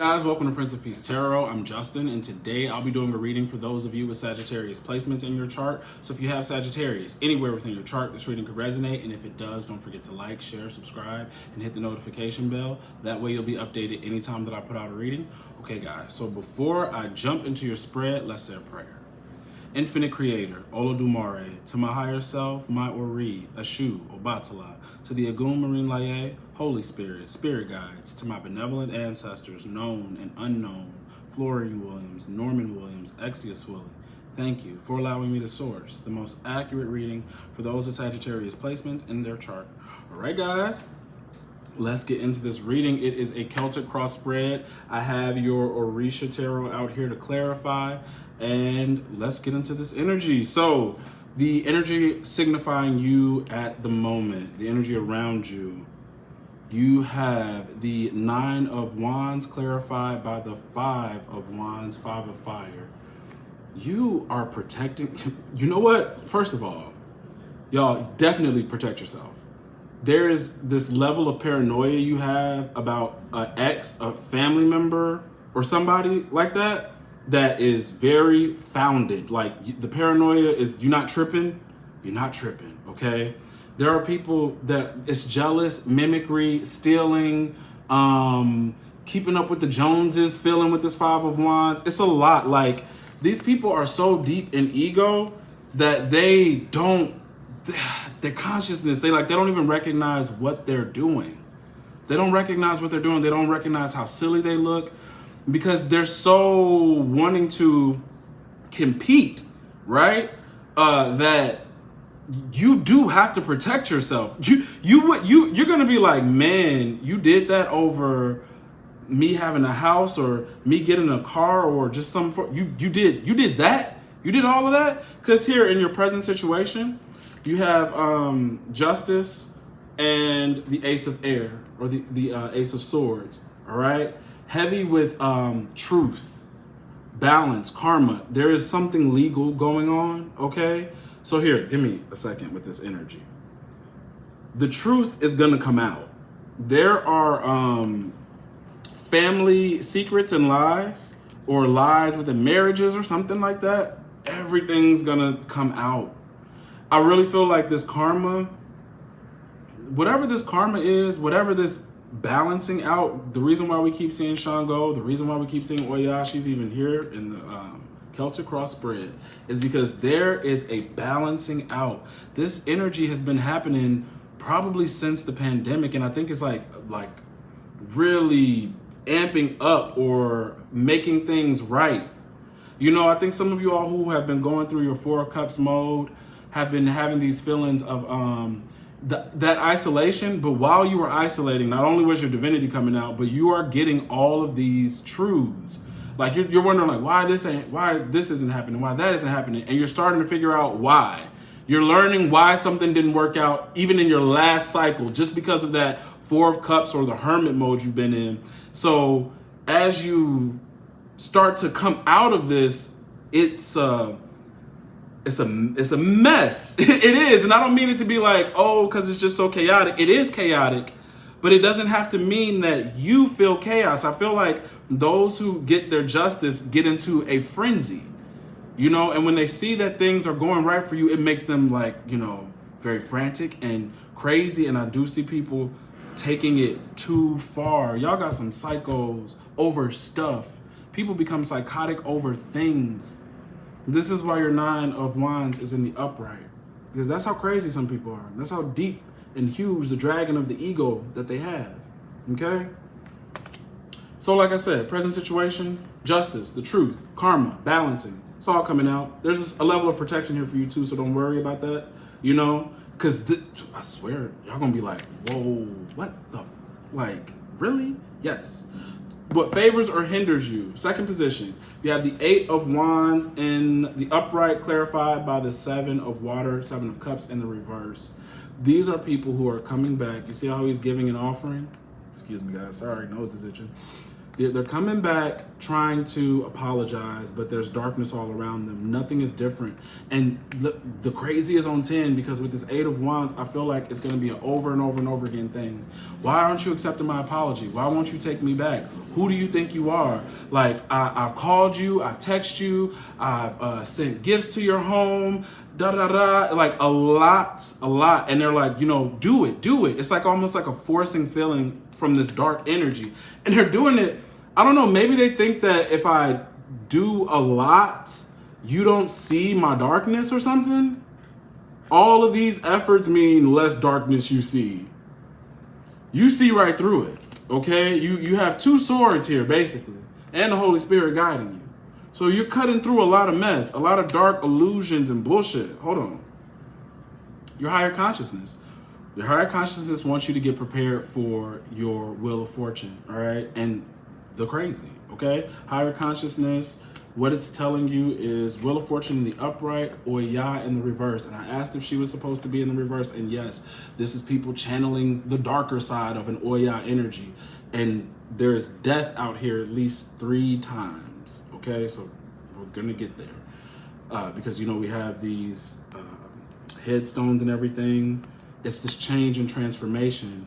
Guys, welcome to Prince of Peace Tarot. I'm Justin, and today I'll be doing a reading for those of you with Sagittarius placements in your chart. So if you have Sagittarius anywhere within your chart, this reading could resonate, and if it does, don't forget to like, share, subscribe, and hit the notification bell. That way you'll be updated anytime that I put out a reading. Okay, guys, so before I jump into your spread, let's say a prayer. Infinite Creator, Olodumare, to my higher self, my Ori, Ashu, Obatala, to the Agum Marine Laye, Holy Spirit, Spirit Guides, to my benevolent ancestors, known and unknown, Florian Williams, Norman Williams, Exius Willie, thank you for allowing me to source the most accurate reading for those with Sagittarius placements in their chart. All right, guys. Let's get into this reading. It is a Celtic cross spread. I have your Orisha Tarot out here to clarify, and let's get into this energy. So the energy signifying you at the moment, the energy around you, you have the 9 of Wands clarified by the 5 of Wands, 5 of Fire. You are protecting, you know what? First of all, y'all definitely protect yourself. There is this level of paranoia you have about an ex, a family member, or somebody like that, that is very founded. Like, the paranoia is, you're not tripping, okay? There are people that it's jealous, mimicry, stealing, keeping up with the Joneses, feeling with this 5 of Wands. It's a lot. Like, these people are so deep in ego that they don't, their consciousness, they don't even recognize what they're doing. They don't recognize what they're doing. They don't recognize how silly they look because they're so wanting to compete, right? That you do have to protect yourself. You're gonna be like, man, you did that over me having a house or me getting a car or just some. You did that. You did all of that because here in your present situation, you have Justice and the Ace of Air, or the Ace of Swords, all right? Heavy with truth, balance, karma. There is something legal going on, okay? So here, give me a second with this energy. The truth is gonna come out. There are family secrets and lies, or lies within marriages or something like that. Everything's gonna come out. I really feel like this karma, whatever this karma is, whatever this balancing out, the reason why we keep seeing Shango, the reason why we keep seeing Oyashi's even here in the Celtic cross spread is because there is a balancing out. This energy has been happening probably since the pandemic, and I think it's like really amping up or making things right. You know, I think some of you all who have been going through your 4 of Cups mode have been having these feelings of that isolation, but while you were isolating, not only was your divinity coming out, but you are getting all of these truths. Like you're wondering like why this isn't happening, why that isn't happening, and you're starting to figure out why. You're learning why something didn't work out even in your last cycle, just because of that 4 of Cups or the hermit mode you've been in. So as you start to come out of this, it's a mess. It is. And I don't mean it to be like, oh, because it's just so chaotic. It is chaotic, but it doesn't have to mean that you feel chaos. I feel like those who get their justice get into a frenzy, you know, and when they see that things are going right for you, it makes them like, you know, very frantic and crazy. And I do see people taking it too far. Y'all got some psychos over stuff. People become psychotic over things. This is why your 9 of Wands is in the upright, because that's how crazy some people are. That's how deep and huge the dragon of the ego that they have, okay? So like I said, present situation, justice, the truth, karma, balancing. It's all coming out. There's a level of protection here for you too, so don't worry about that, you know? Because I swear, y'all gonna be like, whoa, what the, like, really? Yes. What favors or hinders you? Second position, you have the 8 of Wands in the upright, clarified by the 7 of Water, 7 of Cups in the reverse. These are people who are coming back. You see how he's giving an offering? Excuse me, guys. Sorry, nose is itching. They're coming back trying to apologize, but there's darkness all around them. Nothing is different. And the crazy is on 10, because with this 8 of Wands, I feel like it's going to be an over and over and over again thing. Why aren't you accepting my apology? Why won't you take me back? Who do you think you are? Like, I've called you, I've texted you, I've sent gifts to your home, like a lot. And they're like, do it. It's like almost like a forcing feeling from this dark energy. And they're doing it, I don't know, maybe they think that if I do a lot, you don't see my darkness or something. All of these efforts mean less darkness you see. You see right through it, okay? You have 2 swords here, basically, and the Holy Spirit guiding you. So you're cutting through a lot of mess, a lot of dark illusions and bullshit. Hold on. Your higher consciousness. Your higher consciousness wants you to get prepared for your wheel of fortune, all right? And the crazy, okay? Higher consciousness, what it's telling you is wheel of fortune in the upright, Oya in the reverse. And I asked if she was supposed to be in the reverse, and yes, this is people channeling the darker side of an Oya energy. And there's death out here at least 3 times, okay? So we're gonna get there. Because, we have these headstones and everything. It's this change and transformation.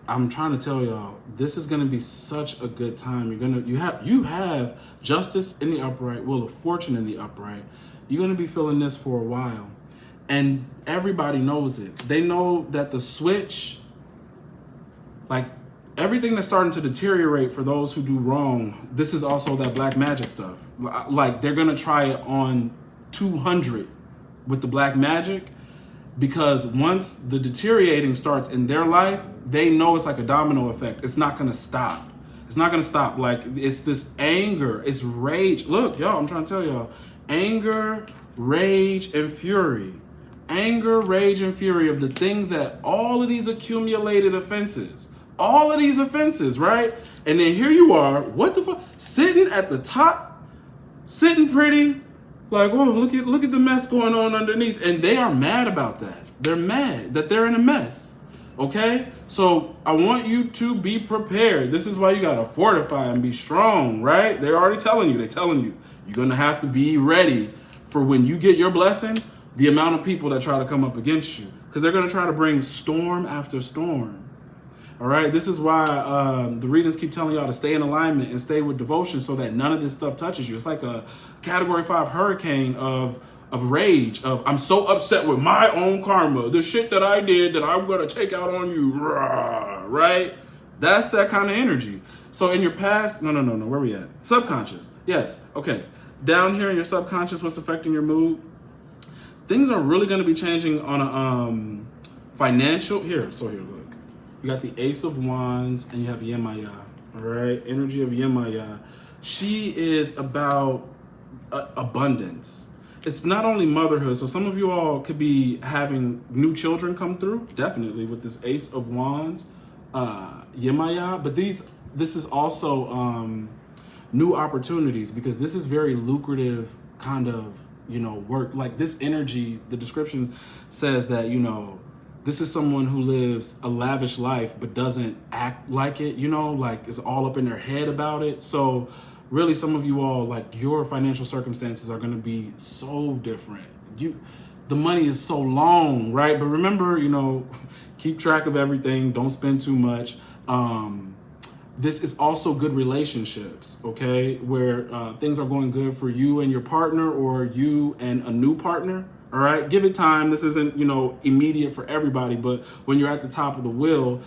I'm trying to tell y'all, this is going to be such a good time. You have justice in the upright, wheel of fortune in the upright. You're going to be feeling this for a while. And everybody knows it. They know that the switch, like everything that's starting to deteriorate for those who do wrong, this is also that black magic stuff. Like they're going to try it on 200 with the black magic. Because once the deteriorating starts in their life, they know it's like a domino effect. It's not going to stop. It's not going to stop. Like, it's this anger. It's rage. Look, y'all, I'm trying to tell y'all. Anger, rage, and fury. Anger, rage, and fury of the things that all of these accumulated offenses. All of these offenses, right? And then here you are, what the fuck? Sitting at the top, sitting pretty, like, oh, look at the mess going on underneath. And they are mad about that. They're mad that they're in a mess. Okay? So I want you to be prepared. This is why you got to fortify and be strong, right? They're already telling you. They're telling you. You're going to have to be ready for when you get your blessing, the amount of people that try to come up against you. Because they're going to try to bring storm after storm. All right, this is why the readings keep telling y'all to stay in alignment and stay with devotion so that none of this stuff touches you. It's like a category 5 hurricane of rage, of I'm so upset with my own karma, the shit that I did that I'm going to take out on you, right? That's that kind of energy. So in your past, no, where we at? Subconscious, yes, okay. Down here in your subconscious, what's affecting your mood? Things are really going to be changing on a financial, here, look. You got the Ace of Wands and you have Yemaya, all right? Energy of Yemaya. She is about abundance. It's not only motherhood. So some of you all could be having new children come through, definitely, with this Ace of Wands, Yemaya. But this is also new opportunities, because this is very lucrative kind of, work. Like this energy, the description says that, this is someone who lives a lavish life but doesn't act like it, like it's all up in their head about it. So really some of you all, like your financial circumstances are going to be so different. The money is so long, right? But remember, keep track of everything. Don't spend too much. This is also good relationships, okay? Where things are going good for you and your partner, or you and a new partner. All right, give it time. This isn't, immediate for everybody, but when you're at the top of the wheel,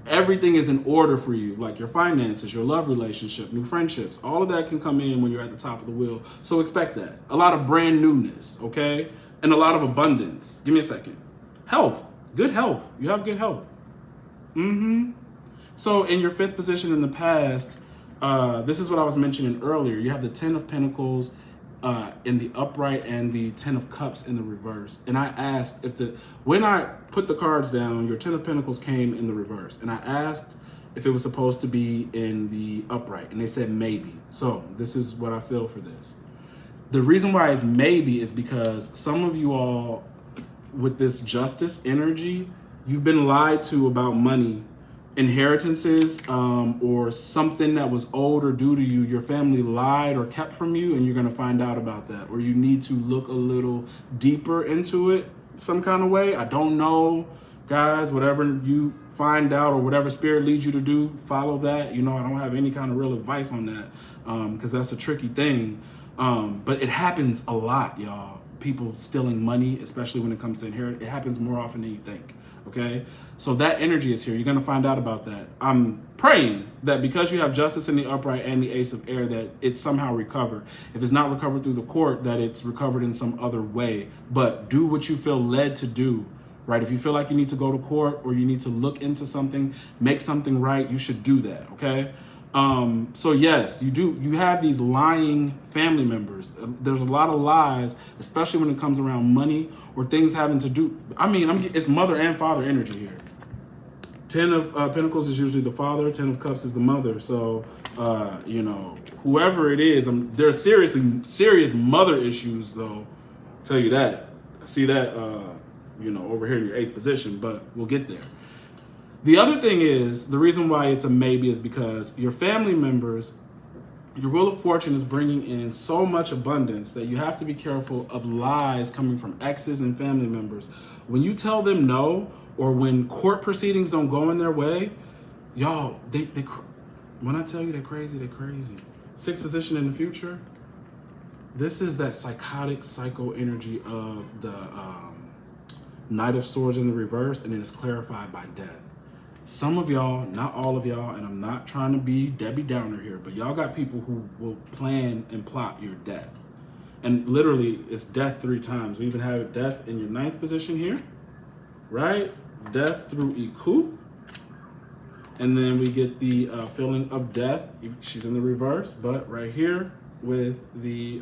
everything is in order for you, like your finances, your love relationship, new friendships, all of that can come in when you're at the top of the wheel. So expect that. A lot of brand newness, okay? And a lot of abundance. Give me a second. Health, good health. You have good health. So in your 5th position in the past, this is what I was mentioning earlier. You have the 10 of Pentacles in the upright and the 10 of Cups in the reverse. And I asked when I put the cards down, your 10 of Pentacles came in the reverse. And I asked if it was supposed to be in the upright. And they said maybe. So this is what I feel for this. The reason why it's maybe is because some of you all with this justice energy, you've been lied to about money inheritances or something that was owed or due to you, your family lied or kept from you, and you're going to find out about that, or you need to look a little deeper into it some kind of way. I don't know, guys. Whatever you find out or whatever spirit leads you to do, follow that. I don't have any kind of real advice on that because that's a tricky thing, but it happens a lot, y'all. People stealing money, especially when it comes to inherit, it happens more often than you think. Okay, so that energy is here. You're going to find out about that. I'm praying that because you have justice in the upright and the ace of air, that it's somehow recovered. If it's not recovered through the court, that it's recovered in some other way. But do what you feel led to do, right? If you feel like you need to go to court or you need to look into something, make something right, you should do that, okay? So yes, you have these lying family members. There's a lot of lies, especially when it comes around money or things having to do, it's mother and father energy here. 10 of Pentacles is usually the father, 10 of Cups is the mother. So, whoever it is, there's serious mother issues though. I'll tell you that. I see that, over here in your 8th position, but we'll get there. The other thing is, the reason why it's a maybe is because your family members, your Wheel of Fortune is bringing in so much abundance that you have to be careful of lies coming from exes and family members. When you tell them no, or when court proceedings don't go in their way, y'all, when I tell you they're crazy, they're crazy. 6th position in the future, this is that psychotic psycho energy of the Knight of Swords in the reverse, and it is clarified by death. Some of y'all, not all of y'all, and I'm not trying to be Debbie Downer here, but y'all got people who will plan and plot your death. And literally, it's death 3 times. We even have death in your 9th position here, right? Death through Iku. And then we get the feeling of death. She's in the reverse, but right here with the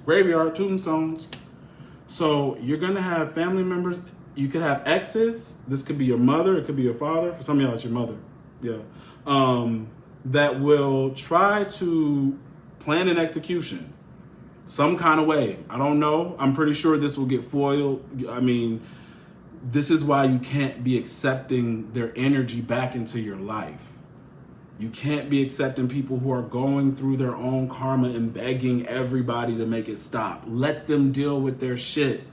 graveyard tombstones. So you're going to have family members. You could have exes. This could be your mother. It could be your father. For some of y'all, it's your mother. Yeah. That will try to plan an execution some kind of way. I don't know. I'm pretty sure this will get foiled. This is why you can't be accepting their energy back into your life. You can't be accepting people who are going through their own karma and begging everybody to make it stop. Let them deal with their shit.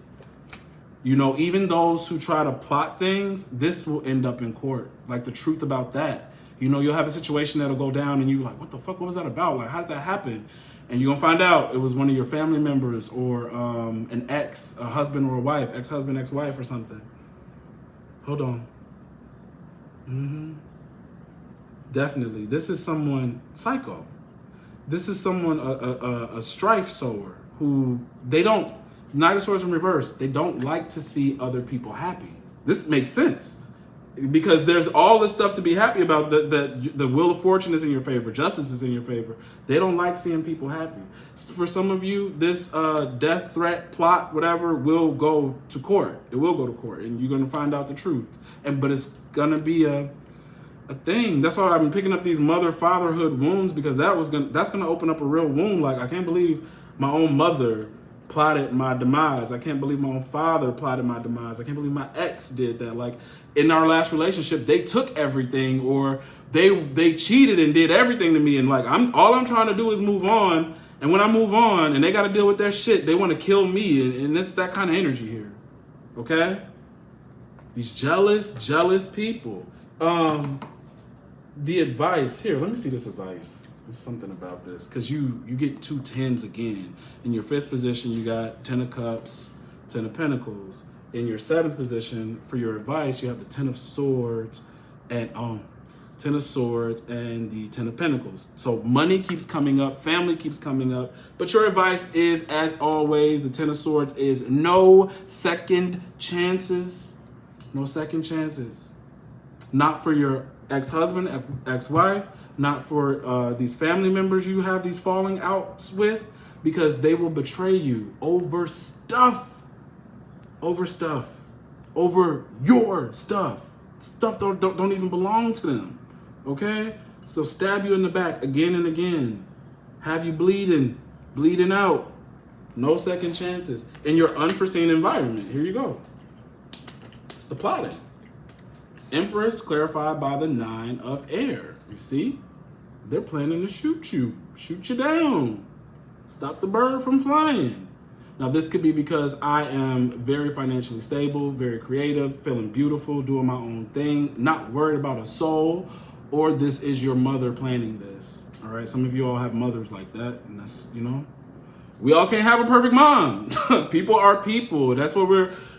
Even those who try to plot things, this will end up in court. Like the truth about that. You'll have a situation that'll go down and you're like, what the fuck, what was that about? Like, how did that happen? And you're gonna find out it was one of your family members or an ex, a husband or a wife, ex-husband, ex-wife or something. Hold on. Definitely. This is someone psycho. This is someone, a strife sower who Knight of Swords in reverse, they don't like to see other people happy. This makes sense because there's all this stuff to be happy about. The Wheel of Fortune is in your favor. Justice is in your favor. They don't like seeing people happy. For some of you, this death threat, plot, whatever, will go to court. It will go to court, and you're going to find out the truth. But it's going to be a thing. That's why I've been picking up these fatherhood wounds, because that's going to open up a real wound. Like, I can't believe my own mother plotted my demise. I can't believe my own father plotted my demise. I can't believe my ex did that. Like, in our last relationship, they took everything, or they cheated and did everything to me. And like, all I'm trying to do is move on. And when I move on and they got to deal with their shit, they want to kill me. And it's that kind of energy here. Okay? These jealous people. The advice here, let me see this advice. There's something about this, because you get 2 10s again. In your 5th position, you got 10 of Cups, 10 of Pentacles. In your 7th position, for your advice, you have the 10 of Swords and 10 of Swords and the 10 of Pentacles. So money keeps coming up, family keeps coming up, but your advice is, as always, the 10 of Swords is no second chances. No second chances. Not for your ex-husband, ex-wife, not for these family members you have these falling outs with, because they will betray you over stuff. Over your stuff. Stuff don't even belong to them. Okay? So stab you in the back again and again. Have you bleeding out. No second chances in your unforeseen environment. Here you go. It's the plotting. Empress clarified by the 9 of air. You see? They're planning to shoot you down, stop the bird from flying. Now, this could be because I am very financially stable, very creative, feeling beautiful, doing my own thing, not worried about a soul, or this is your mother planning this. All right, some of you all have mothers like that, and that's, you know, we all can't have a perfect mom. People are people. That's what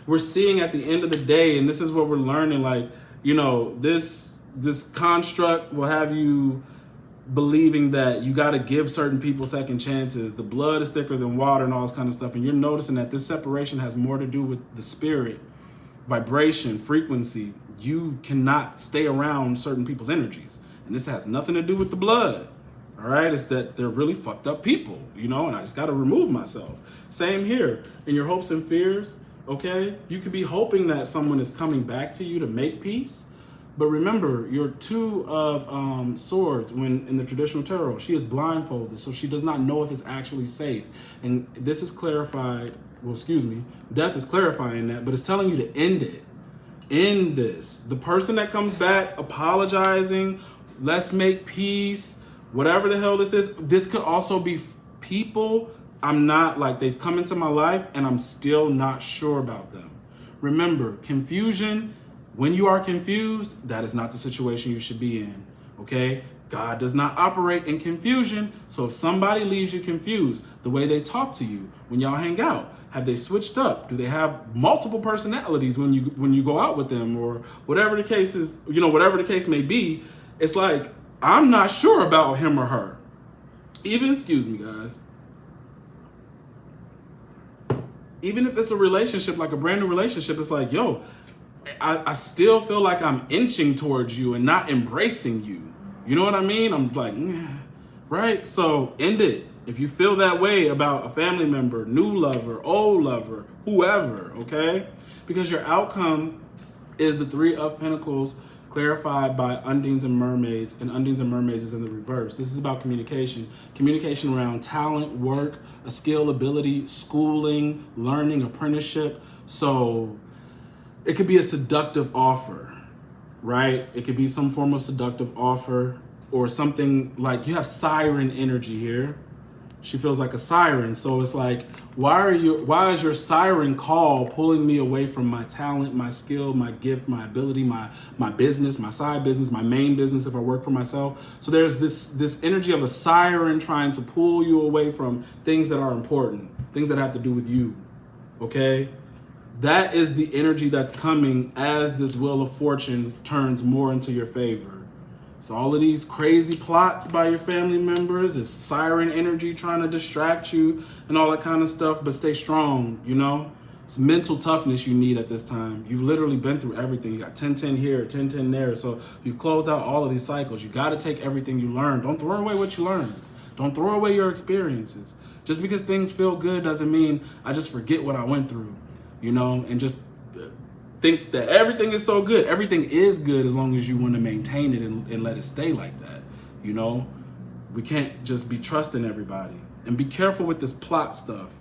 we're seeing at the end of the day, and this is what we're learning. Like, you know, this construct will have you believing that you got to give certain people second chances. The blood is thicker than water and all this kind of stuff. And you're noticing that this separation has more to do with the spirit, vibration, frequency. You cannot stay around certain people's energies. And this has nothing to do with the blood. All right. It's that they're really fucked up people, you know, and I just got to remove myself. Same here in your hopes and fears. Okay. You could be hoping that someone is coming back to you to make peace. But remember, your 2 of swords, when in the traditional tarot, she is blindfolded, so she does not know if it's actually safe. And this is clarified, well, excuse me, death is clarifying that, but it's telling you to end it. End this. The person that comes back apologizing, let's make peace, whatever the hell this could also be people I'm not, like, they've come into my life and I'm still not sure about them. Remember, confusion. When you are confused, that is not the situation you should be in, okay? God does not operate in confusion. So if somebody leaves you confused, the way they talk to you when y'all hang out, have they switched up? Do they have multiple personalities when you go out with them, or whatever the case is, you know, whatever the case may be? It's like, I'm not sure about him or her. Even, excuse me, guys. Even if it's a relationship, like a brand new relationship, it's like, yo, I still feel like I'm inching towards you and not embracing you. You know what I mean? I'm like, right? So end it. If you feel that way about a family member, new lover, old lover, whoever, okay? Because your outcome is the 3 of Pentacles clarified by Undines and Mermaids, and Undines and Mermaids is in the reverse. This is about communication. Communication around talent, work, a skill, ability, schooling, learning, apprenticeship. So it could be a seductive offer, right? It could be some form of seductive offer, or something like, you have siren energy here. She feels like a siren. So it's like, why is your siren call pulling me away from my talent, my skill, my gift, my ability, my business, my side business, my main business if I work for myself? So there's this energy of a siren trying to pull you away from things that are important, things that have to do with you, okay? That is the energy that's coming as this Wheel of Fortune turns more into your favor. So all of these crazy plots by your family members, is siren energy trying to distract you and all that kind of stuff, but stay strong, you know? It's mental toughness you need at this time. You've literally been through everything. You got 10-10 here, 10-10 there. So you've closed out all of these cycles. You got to take everything you learned. Don't throw away what you learned. Don't throw away your experiences. Just because things feel good doesn't mean I just forget what I went through, you know, and just think that everything is so good. Everything is good as long as you want to maintain it and let it stay like that, you know? We can't just be trusting everybody. And be careful with this plot stuff.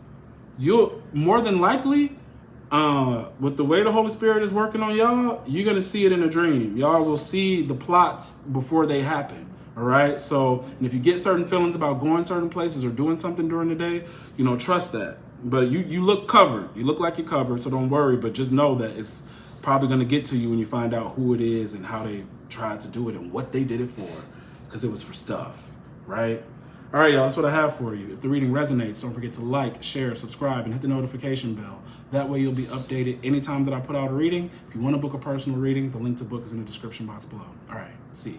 You'll, more than likely, with the way the Holy Spirit is working on y'all, you're going to see it in a dream. Y'all will see the plots before they happen. All right. So, and if you get certain feelings about going certain places or doing something during the day, you know, trust that. But you look covered. You look like you're covered, so don't worry. But just know that it's probably going to get to you when you find out who it is and how they tried to do it and what they did it for, because it was for stuff, right? All right, y'all, that's what I have for you. If the reading resonates, don't forget to like, share, subscribe, and hit the notification bell. That way you'll be updated anytime that I put out a reading. If you want to book a personal reading, the link to book is in the description box below. All right, see ya.